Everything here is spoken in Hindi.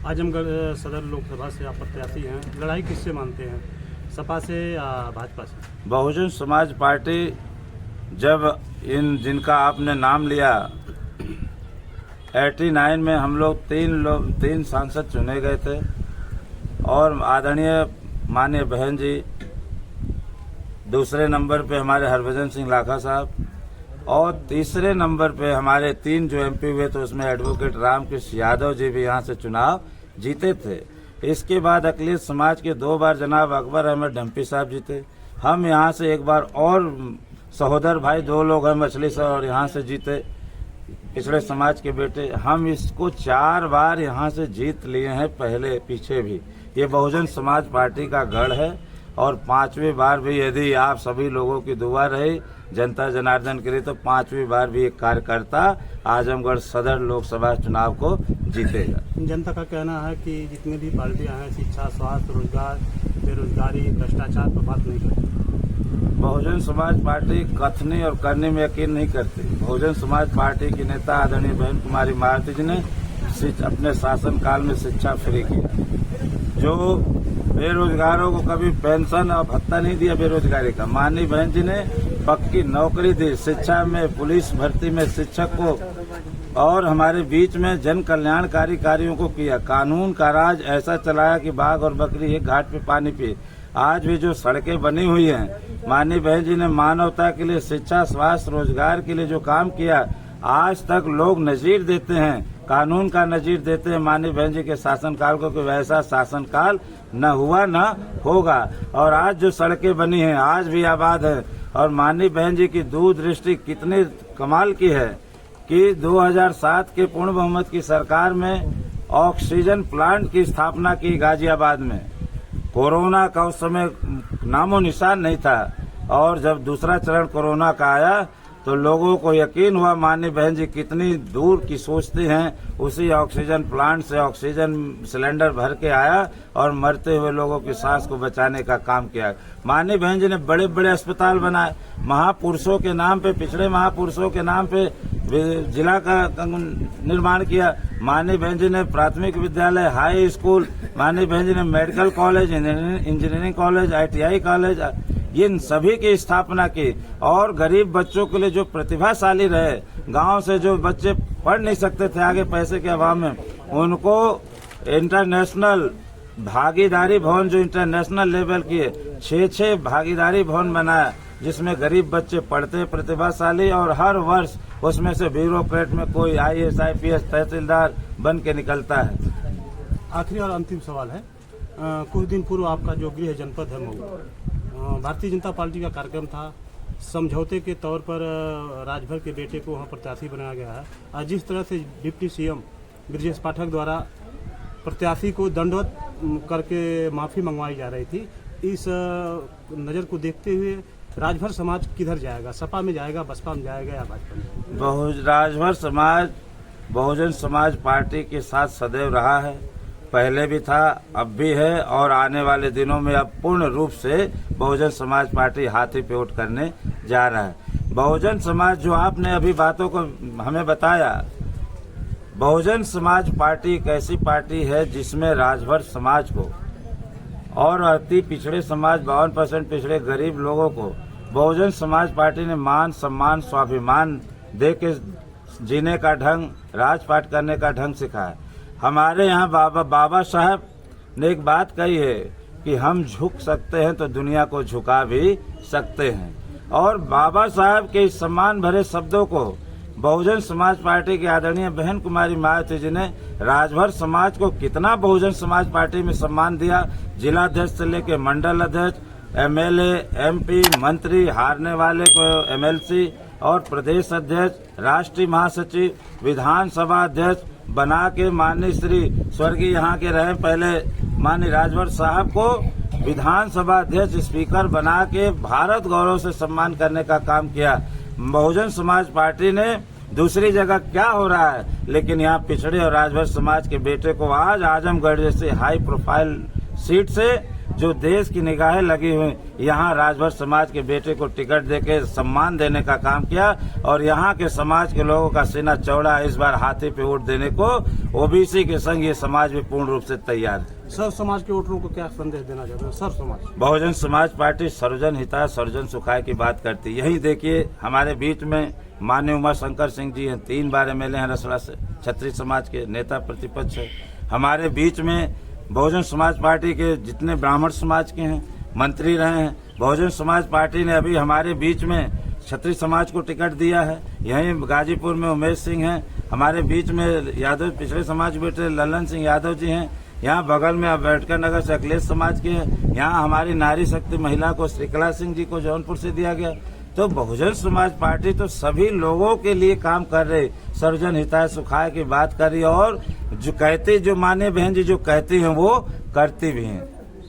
आजमगढ़ सदर लोकसभा से आप प्रत्याशी हैं, लड़ाई किससे मानते हैं, सपा से या भाजपा से? बहुजन समाज पार्टी जब जिनका आपने नाम लिया 89 में हम लोग तीन सांसद चुने गए थे और आदरणीय माननीय बहन जी, दूसरे नंबर पे हमारे हरभजन सिंह लाखा साहब और तीसरे नंबर पे हमारे 3 जो एमपी हुए तो उसमें एडवोकेट रामकृष्ण यादव जी भी यहाँ से चुनाव जीते थे। इसके बाद अखिलेश समाज के 2 बार जनाब अकबर अहमद डम्पी साहब जीते। हम यहाँ से एक बार और सहोदर भाई 2 लोग हैं मछली से और यहाँ से जीते, पिछड़े समाज के बेटे। हम इसको 4 बार यहाँ से जीत लिए हैं, पहले पीछे भी। ये बहुजन समाज पार्टी का गढ़ है और 5वीं बार भी यदि आप सभी लोगों की दुआ रही जनता जनार्दन के लिए तो 5वीं बार भी एक कार्यकर्ता आजमगढ़ सदर लोकसभा चुनाव को जीतेगा। जनता का कहना है कि जितनी भी पार्टियां हैं शिक्षा, स्वास्थ्य, रोजगार, बेरोजगारी, भ्रष्टाचार पर बात नहीं करती। बहुजन समाज पार्टी कथनी और करने में यकीन नहीं करती। बहुजन समाज पार्टी की नेता आदरणीय बहन कुमारी मायावती जी ने अपने शासन काल में शिक्षा फ्री किया, जो बेरोजगारों को कभी पेंशन और भत्ता नहीं दिया बेरोजगारी का। माननीय बहन जी ने पक्की नौकरी दी, शिक्षा में, पुलिस भर्ती में शिक्षक को और हमारे बीच में जन कल्याणकारी कार्यों को किया। कानून का राज ऐसा चलाया कि बाघ और बकरी एक घाट पे पानी पिए। आज भी जो सड़कें बनी हुई हैं, माननीय बहन जी ने मानवता के लिए, शिक्षा, स्वास्थ्य, रोजगार के लिए जो काम किया, आज तक लोग नजीर देते हैं, कानून का नजीर देते हैं माननीय बहन जी के शासनकाल को कि वैसा शासनकाल न हुआ न होगा। और आज जो सड़कें बनी हैं आज भी आबाद है। और माननीय बहन जी की दूरदृष्टि कितनी कमाल की है कि 2007 के पूर्ण बहुमत की सरकार में ऑक्सीजन प्लांट की स्थापना की गाजियाबाद में। कोरोना का उस समय नामो निशान नहीं था और जब दूसरा चरण कोरोना का आया तो लोगों को यकीन हुआ माननीय बहन जी कितनी दूर की सोचती हैं। उसी ऑक्सीजन प्लांट से ऑक्सीजन सिलेंडर भर के आया और मरते हुए लोगों की सांस को बचाने का काम किया। माननीय बहन जी ने बड़े बड़े अस्पताल बनाए, महापुरुषों के नाम पे, पिछड़े महापुरुषों के नाम पे जिला का निर्माण किया। माननीय बहन जी ने प्राथमिक विद्यालय, हाई स्कूल, माननीय बहन जी ने medical college, engineering college, ITI college, इन सभी की स्थापना की। और गरीब बच्चों के लिए जो प्रतिभाशाली रहे, गांव से जो बच्चे पढ़ नहीं सकते थे आगे पैसे के अभाव में, उनको इंटरनेशनल भागीदारी भवन जो इंटरनेशनल लेवल की 6 भागीदारी भवन बनाया जिसमें गरीब बच्चे पढ़ते हैं, प्रतिभाशाली, और हर वर्ष उसमें से ब्यूरोक्रेट में कोई IAS, IPS, तहसीलदार बन के निकलता है। आखिरी और अंतिम सवाल है, कुछ दिन पूर्व आपका जो गृह जनपद है मऊ, भारतीय जनता पार्टी का कार्यक्रम था, समझौते के तौर पर राजभर के बेटे को वहाँ प्रत्याशी बनाया गया है। आज जिस तरह से डिप्टी CM ब्रजेश पाठक द्वारा प्रत्याशी को दंडवत करके माफ़ी मंगवाई जा रही थी, इस नज़र को देखते हुए राजभर समाज किधर जाएगा? सपा में जाएगा, बसपा में जाएगा या भाजपा में? राजभर समाज बहुजन समाज पार्टी के साथ सदैव रहा है, पहले भी था, अब भी है और आने वाले दिनों में अब पूर्ण रूप से बहुजन समाज पार्टी हाथी पे उठ करने जा रहा है। बहुजन समाज जो आपने अभी बातों को हमें बताया, बहुजन समाज पार्टी एक ऐसी पार्टी है जिसमें राजभर समाज को और अति पिछड़े समाज, 52% पिछड़े गरीब लोगों को बहुजन समाज पार्टी ने मान, सम्मान, स्वाभिमान दे के जीने का ढंग, राजपाट करने का ढंग सिखाया। हमारे यहाँ बाबा साहब ने एक बात कही है कि हम झुक सकते हैं तो दुनिया को झुका भी सकते हैं। और बाबा साहब के इस सम्मान भरे शब्दों को बहुजन समाज पार्टी की आदरणीय बहन कुमारी मायावती जी ने राजभर समाज को कितना बहुजन समाज पार्टी में सम्मान दिया। जिलाध्यक्ष से लेकर मंडल अध्यक्ष, MLA, MP, मंत्री, हारने वाले को MLC और प्रदेश अध्यक्ष, राष्ट्रीय महासचिव, विधानसभा अध्यक्ष बना के माननीय श्री स्वर्गीय यहाँ के रहे पहले माननीय राजभर साहब को विधानसभा अध्यक्ष, स्पीकर बना के भारत गौरव से सम्मान करने का काम किया। बहुजन समाज पार्टी ने दूसरी जगह क्या हो रहा है, लेकिन यहाँ पिछड़े और राजभर समाज के बेटे को आज आजमगढ़ जैसे हाई प्रोफाइल सीट से जो देश की निगाहें लगी हुई, यहाँ राजभर समाज के बेटे को टिकट देके सम्मान देने का काम किया और यहाँ के समाज के लोगों का सीना चौड़ा इस बार हाथी पे वोट देने को ओबीसी के संग ये समाज भी पूर्ण रूप से तैयार है। सर समाज के वोटरों को क्या संदेश देना चाहते हैं? सर समाज बहुजन समाज पार्टी सर्वजन हिताय सर्वजन सुखाय की बात करती है। यही देखिए हमारे बीच में माननीय उमा शंकर सिंह जी हैं, 3 बार एमएलए हैं रसड़ा से, क्षत्रिय समाज के नेता प्रतिपक्ष है। हमारे बीच में बहुजन समाज पार्टी के जितने ब्राह्मण समाज के हैं मंत्री रहे हैं। बहुजन समाज पार्टी ने अभी हमारे बीच में क्षत्रिय समाज को टिकट दिया है। यहीं गाजीपुर में उमेश सिंह हैं, हमारे बीच में यादव पिछड़े समाज बेटे ललन सिंह यादव जी हैं। यहाँ बगल में अम्बेडकर नगर से अखिलेश समाज के हैं। यहाँ हमारी नारी शक्ति महिला को श्रीकला सिंह जी को जौनपुर से दिया गया। तो बहुजन समाज पार्टी तो सभी लोगों के लिए काम कर रही, सर्वजन हिताय सुखाय की बात कर रही और जो कहती, जो माने बहन जी जो कहती हैं वो करती भी हैं।